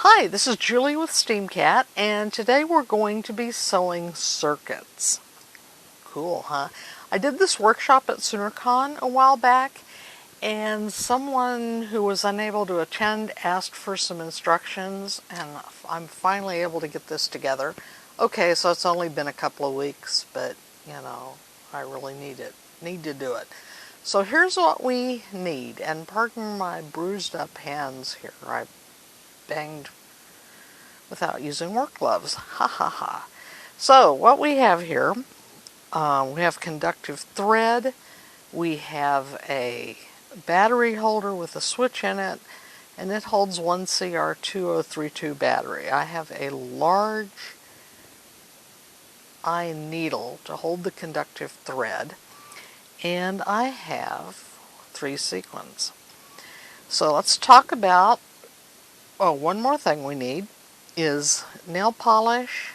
Hi, this is Julie with SteamCat, and today we're going to be sewing circuits. Cool, huh? I did this workshop at SoonerCon a while back, and someone who was unable to attend asked for some instructions, and I'm finally able to get this together. Okay, so it's only been a couple of weeks, but I really need to do it. So here's what we need, and pardon my bruised up hands here. I banged without using work gloves. Ha ha ha. So what we have here, we have conductive thread, we have a battery holder with a switch in it, and it holds one CR2032 battery. I have a large eye needle to hold the conductive thread, and I have 3 sequins. So let's talk about, one more thing we need is nail polish.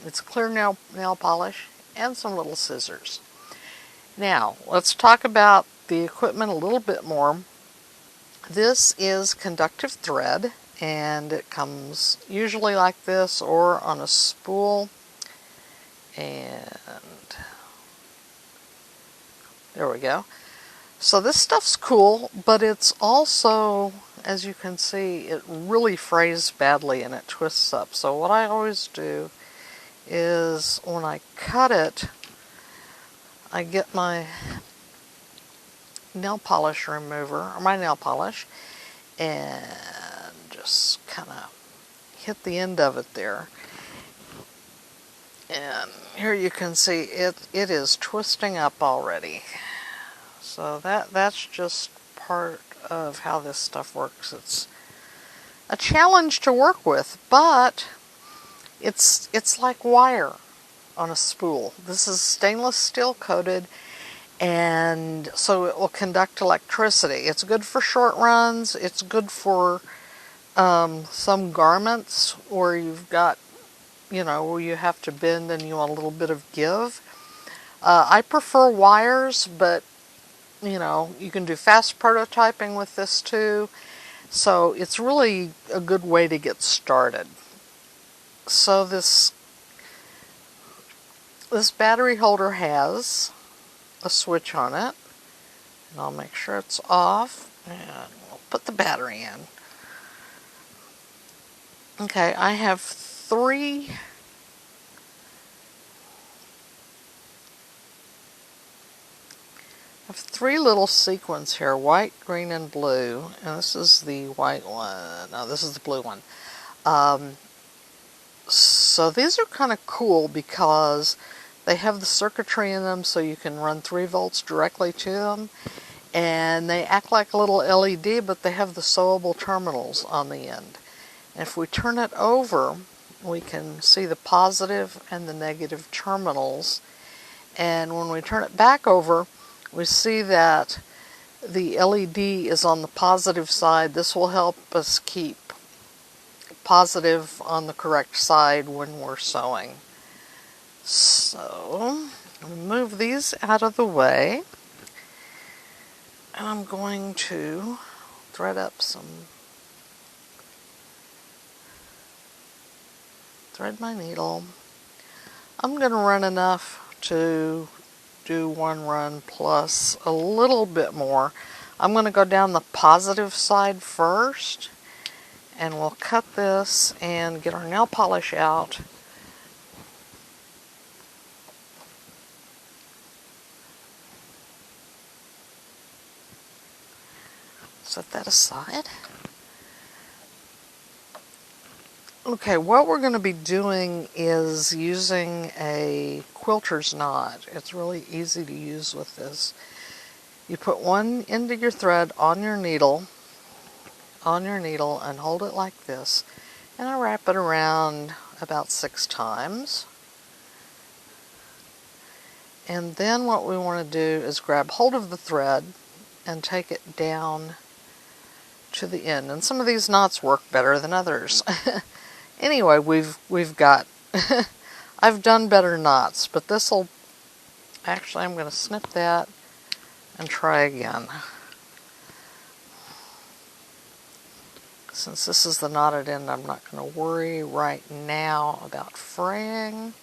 It's clear nail polish and some little scissors. Now, let's talk about the equipment a little bit more. This is conductive thread, and it comes usually like this or on a spool. And there we go. So this stuff's cool, but it's also, as you can see, it really frays badly and it twists up. So what I always do is when I cut it, I get my nail polish remover, or my nail polish, and just kind of hit the end of it there. And here you can see it is twisting up already. So that's just part of how this stuff works. It's a challenge to work with, but it's like wire on a spool. This is stainless steel coated, and so it will conduct electricity. It's good for short runs. It's good for some garments where you've got, where you have to bend and you want a little bit of give. I prefer wires, but you can do fast prototyping with this too. So it's really a good way to get started. So this battery holder has a switch on it, and I'll make sure it's off, and we'll put the battery in. Okay, I have three little sequins here, white, green, and blue, and this is the white one. No, this is the blue one. So these are kind of cool because they have the circuitry in them, so you can run 3 volts directly to them, and they act like a little LED, but they have the sewable terminals on the end. And if we turn it over, we can see the positive and the negative terminals, and when we turn it back over, we see that the LED is on the positive side. This will help us keep positive on the correct side when we're sewing. So, move these out of the way, and I'm going to thread my needle. I'm going to run enough to do 1 run plus a little bit more. I'm going to go down the positive side first, and we'll cut this and get our nail polish out. Set that aside. Okay, what we're going to be doing is using a quilter's knot. It's really easy to use with this. You put one end of your thread on your needle, and hold it like this, and I wrap it around about 6 times. And then what we want to do is grab hold of the thread and take it down to the end. And some of these knots work better than others. Anyway, we've got I've done better knots, but this'll actually, I'm going to snip that and try again. Since this is the knotted end, I'm not going to worry right now about fraying.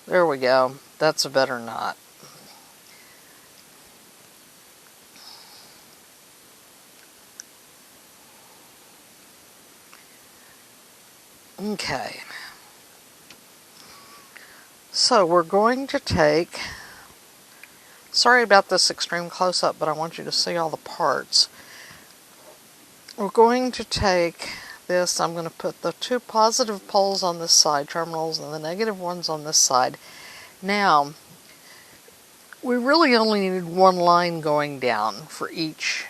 There we go. That's a better knot. Okay. So we're going to take, sorry about this extreme close-up, but I want you to see all the parts. We're going to take this, I'm going to put the two positive poles on this side, terminals, and the negative ones on this side. Now, we really only need one line going down for each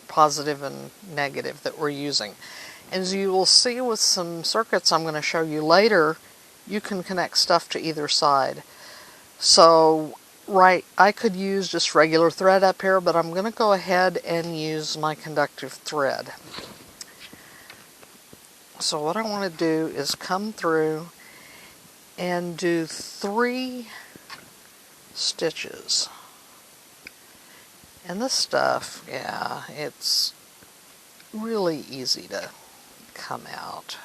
positive and negative that we're using. As you will see with some circuits I'm going to show you later, you can connect stuff to either side. So, I could use just regular thread up here, but I'm going to go ahead and use my conductive thread. So what I want to do is come through and do 3 stitches. And this stuff, yeah, it's really easy to come out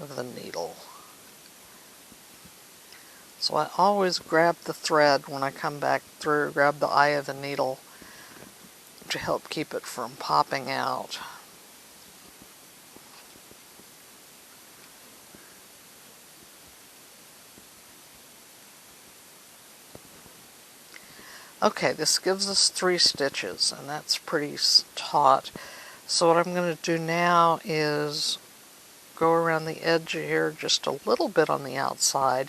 of the needle. So I always grab the thread when I come back through, grab the eye of the needle to help keep it from popping out. Okay, this gives us 3 stitches, and that's pretty taut. So what I'm going to do now is go around the edge here just a little bit on the outside.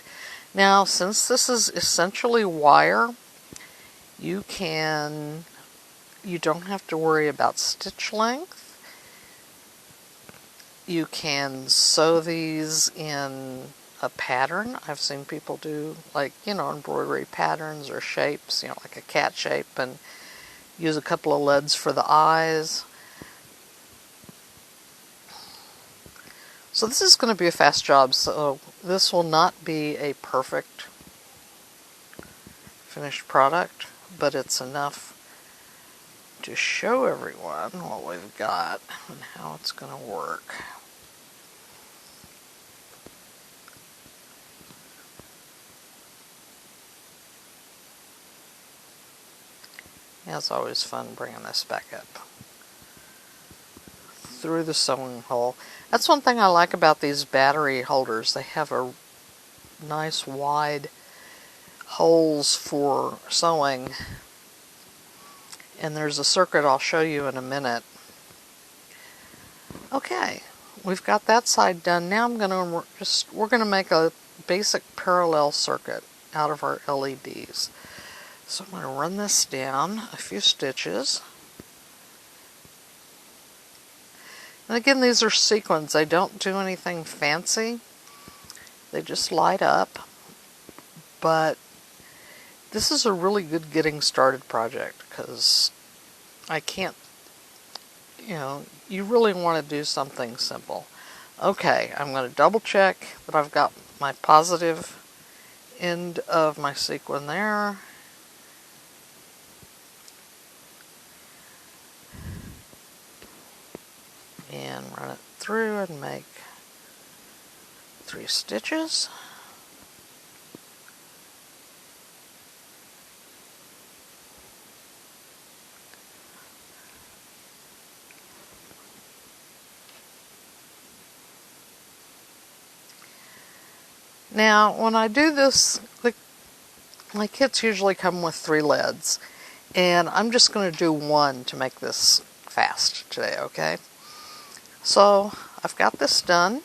Now, since this is essentially wire, you don't have to worry about stitch length. You can sew these in a pattern. I've seen people do, like, embroidery patterns or shapes, like a cat shape, and use a couple of leads for the eyes. So this is going to be a fast job, so this will not be a perfect finished product, but it's enough to show everyone what we've got and how it's going to work. Yeah, it's always fun bringing this back up through the sewing hole. That's one thing I like about these battery holders. They have a nice wide holes for sewing, and there's a circuit I'll show you in a minute. Okay, we've got that side done. Now we're going to make a basic parallel circuit out of our LEDs. So I'm going to run this down a few stitches. And again, these are sequins. They don't do anything fancy. They just light up. But this is a really good getting started project because I can't, you really want to do something simple. Okay, I'm going to double check that I've got my positive end of my sequin there. And run it through and make 3 stitches. Now, when I do this, my kits usually come with 3 leads, and I'm just going to do 1 to make this fast today, okay? So, I've got this done.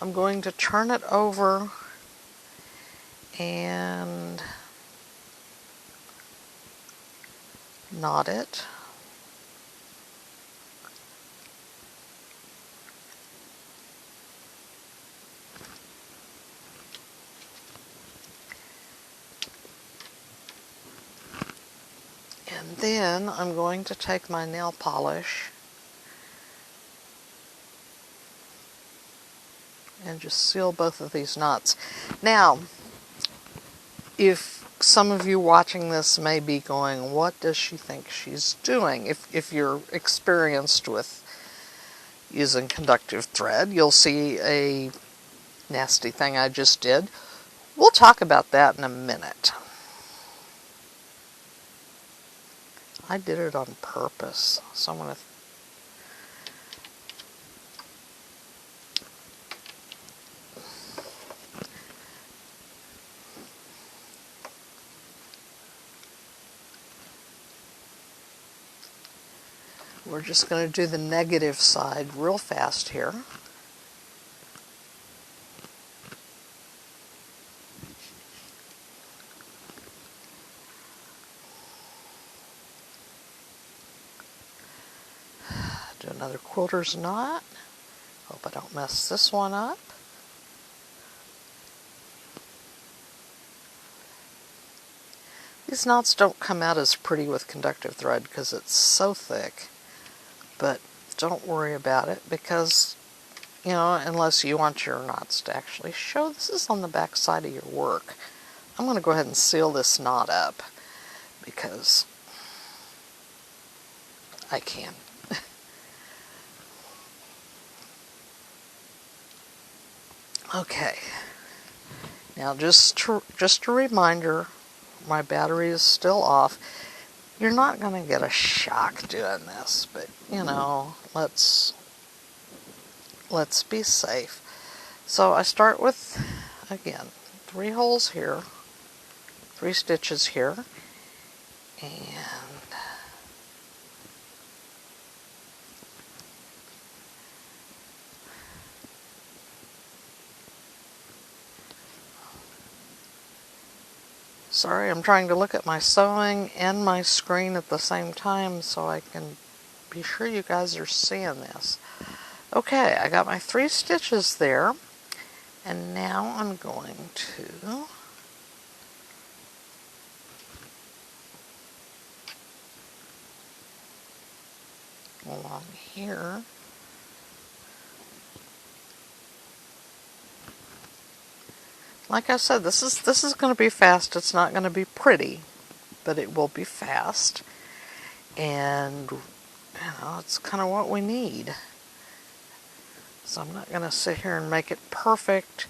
I'm going to turn it over and knot it. And then I'm going to take my nail polish and just seal both of these knots. Now, if some of you watching this may be going, what does she think she's doing? If you're experienced with using conductive thread, you'll see a nasty thing I just did. We'll talk about that in a minute. I did it on purpose, so I'm going to we're just going to do the negative side real fast here. Do another quilter's knot. Hope I don't mess this one up. These knots don't come out as pretty with conductive thread because it's so thick, but don't worry about it because, you know, unless you want your knots to actually show, this is on the back side of your work. I'm going to go ahead and seal this knot up because I can. Okay, now just a reminder, my battery is still off. You're not going to get a shock doing this, but you know, let's be safe. So I start with, again, 3 holes here, 3 stitches here, and sorry, I'm trying to look at my sewing and my screen at the same time so I can be sure you guys are seeing this. Okay, I got my 3 stitches there, and now I'm going to along here. Like I said, this is going to be fast. It's not going to be pretty, but it will be fast. And you know, it's kind of what we need. So I'm not going to sit here and make it perfect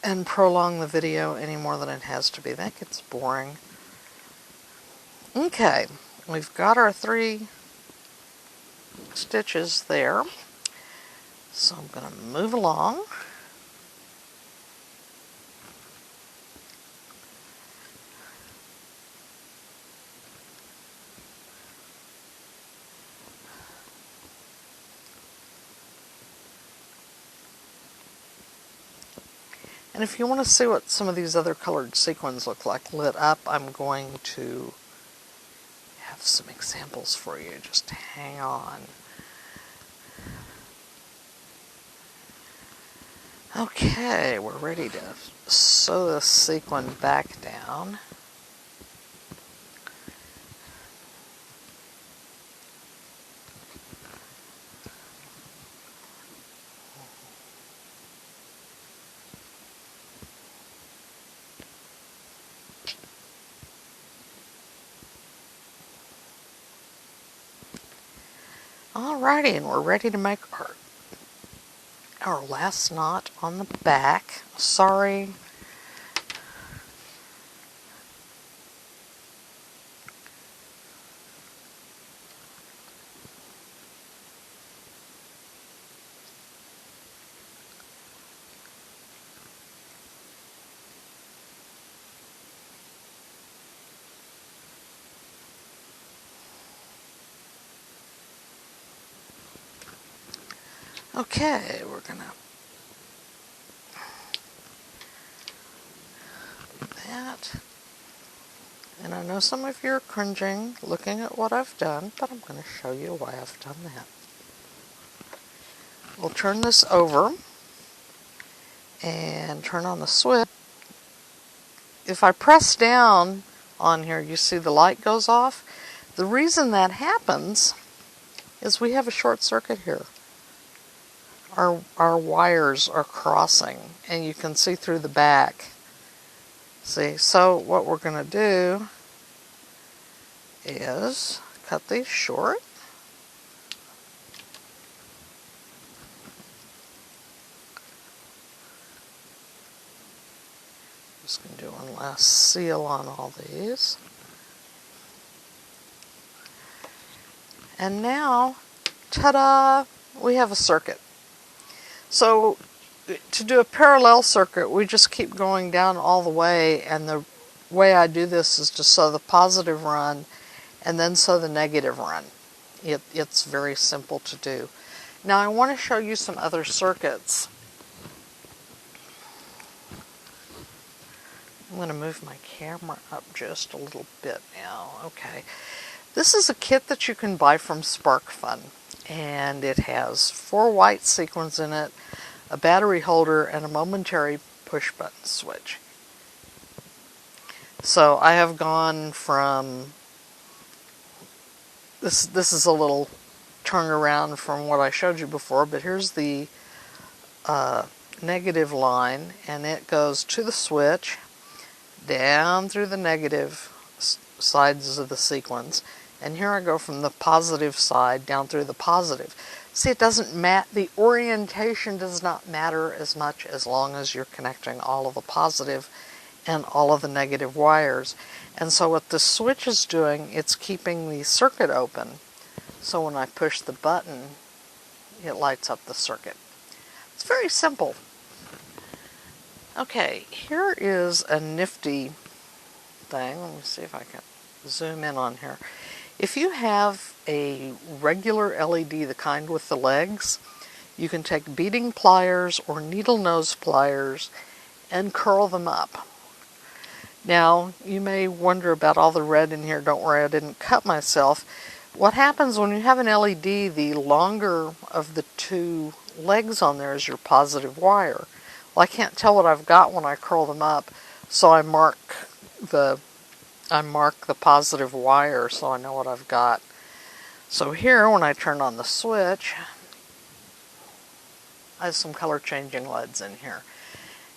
and prolong the video any more than it has to be. That gets boring. Okay, we've got our 3 stitches there. So I'm going to move along. And if you want to see what some of these other colored sequins look like lit up, I'm going to have some examples for you. Just hang on. Okay, we're ready to sew this sequin back down. Alrighty, and we're ready to make our last knot on the back. Sorry. Okay, we're gonna do that. And I know some of you are cringing looking at what I've done, but I'm going to show you why I've done that. We'll turn this over and turn on the switch. If I press down on here, you see the light goes off. The reason that happens is we have a short circuit here. Our wires are crossing, and you can see through the back. See, so what we're going to do is cut these short. Just going to do one last seal on all these. And now, ta-da, we have a circuit. So to do a parallel circuit, we just keep going down all the way, and the way I do this is to sew the positive run and then sew the negative run. It's very simple to do. Now I want to show you some other circuits. I'm going to move my camera up just a little bit now. Okay. This is a kit that you can buy from SparkFun, and it has 4 white sequins in it, a battery holder, and a momentary push button switch. So I have gone from, this is a little turnaround from what I showed you before, but here's the negative line, and it goes to the switch, down through the negative sides of the sequence, and here I go from the positive side down through the positive. See, it doesn't matter, the orientation does not matter as much as long as you're connecting all of the positive and all of the negative wires. And so what the switch is doing, it's keeping the circuit open, so when I push the button, it lights up the circuit. It's very simple. Okay, here is a nifty thing. Let me see if I can zoom in on here. If you have a regular LED, the kind with the legs, you can take beading pliers or needle nose pliers and curl them up. Now, you may wonder about all the red in here. Don't worry, I didn't cut myself. What happens when you have an LED, the longer of the 2 legs on there is your positive wire. Well, I can't tell what I've got when I curl them up, so I mark the positive wire so I know what I've got. So here, when I turn on the switch, I have some color changing LEDs in here.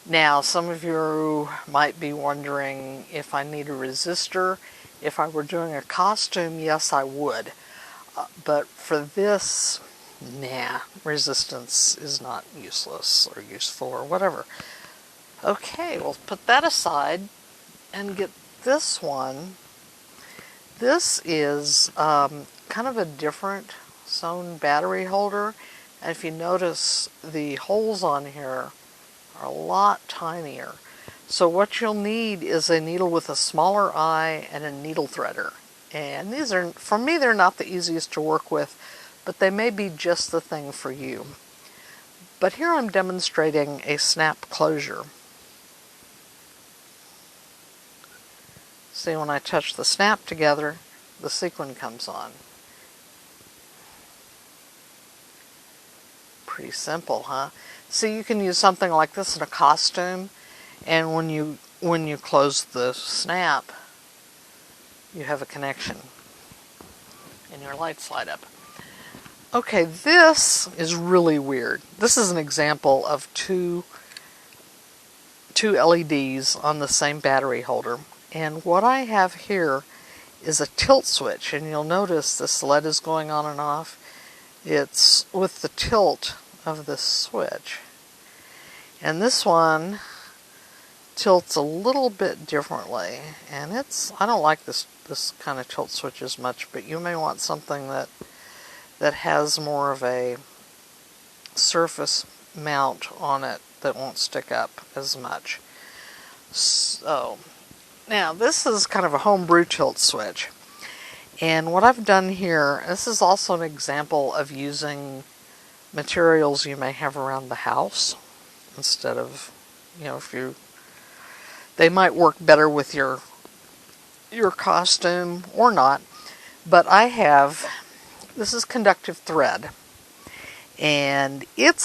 Now, some of you might be wondering if I need a resistor. If I were doing a costume, yes, I would. But for this, nah, resistance is not useless or useful or whatever. Okay, we'll put that aside and get this one. This is kind of a different sewn battery holder, and if you notice, the holes on here are a lot tinier. So what you'll need is a needle with a smaller eye and a needle threader. And these are, for me, they're not the easiest to work with, but they may be just the thing for you. But here I'm demonstrating a snap closure. See, when I touch the snap together, the sequin comes on. Pretty simple, huh? See, you can use something like this in a costume, and when you close the snap, you have a connection, and your lights light up. Okay, this is really weird. This is an example of two LEDs on the same battery holder. And what I have here is a tilt switch, and you'll notice this LED is going on and off. It's with the tilt of this switch. And this one tilts a little bit differently, and I don't like this kind of tilt switch as much, but you may want something that has more of a surface mount on it that won't stick up as much. So now this is kind of a homebrew tilt switch, and what I've done here, this is also an example of using materials you may have around the house instead of, they might work better with your costume or not, but this is conductive thread, and it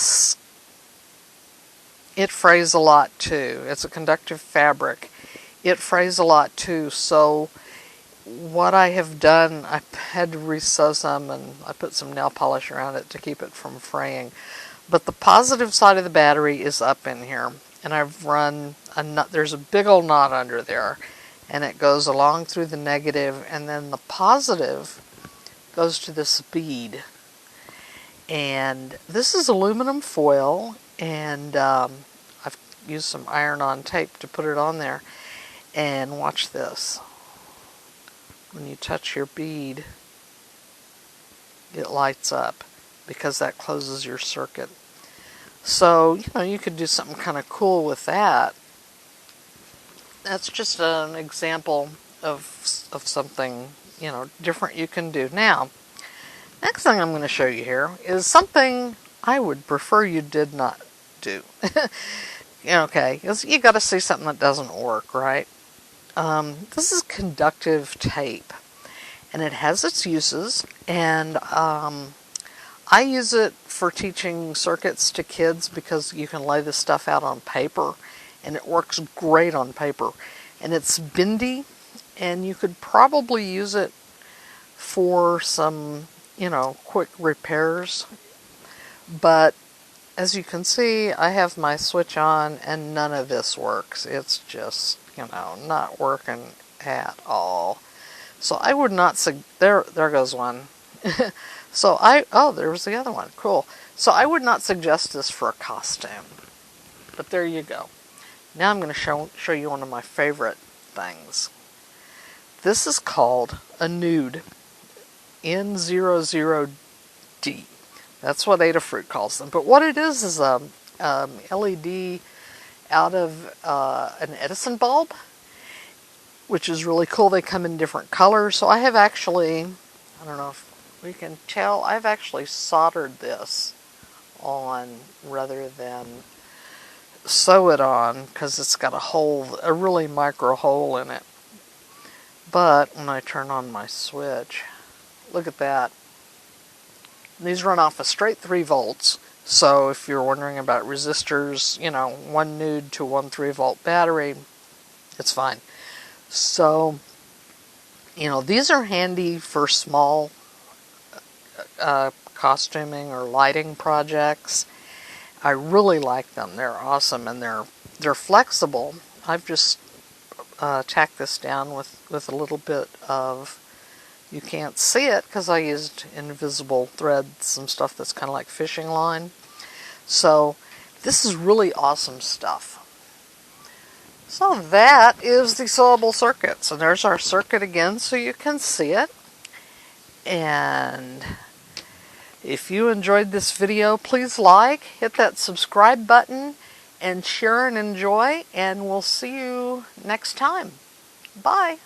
frays a lot too. It's a conductive fabric. It frays a lot too, so what I have done, I had to resew some, and I put some nail polish around it to keep it from fraying. But the positive side of the battery is up in here, and I've run a nut. There's a big old knot under there, and it goes along through the negative, and then the positive goes to this bead. And this is aluminum foil, and I've used some iron-on tape to put it on there. And watch this. When you touch your bead, it lights up because that closes your circuit. So, you could do something kind of cool with that. That's just an example of something, different you can do. Now, next thing I'm going to show you here is something I would prefer you did not do. Okay, you got to see something that doesn't work, right? This is conductive tape, and it has its uses, and I use it for teaching circuits to kids because you can lay this stuff out on paper, and it works great on paper. And it's bendy, and you could probably use it for some, quick repairs. But as you can see, I have my switch on, and none of this works. It's just, not working at all. So I would not there goes one. So there was the other one. Cool. So I would not suggest this for a costume. But there you go. Now I'm going to show you one of my favorite things. This is called a nude. N00D. That's what Adafruit calls them. But what it is a LED out of an Edison bulb, which is really cool. They come in different colors. So I have actually, I don't know if we can tell, I've actually soldered this on rather than sew it on because it's got a really micro hole in it. But when I turn on my switch, look at that. These run off a straight 3 volts. So if you're wondering about resistors, one nude to one 3-volt battery, it's fine. So, these are handy for small costuming or lighting projects. I really like them. They're awesome, and they're flexible. I've just tacked this down with a little bit of, you can't see it because I used invisible thread, some stuff that's kind of like fishing line. So this is really awesome stuff. So that is the Sewable Circuits, and there's our circuit again so you can see it. And if you enjoyed this video, please hit that subscribe button, and share and enjoy, and we'll see you next time. Bye.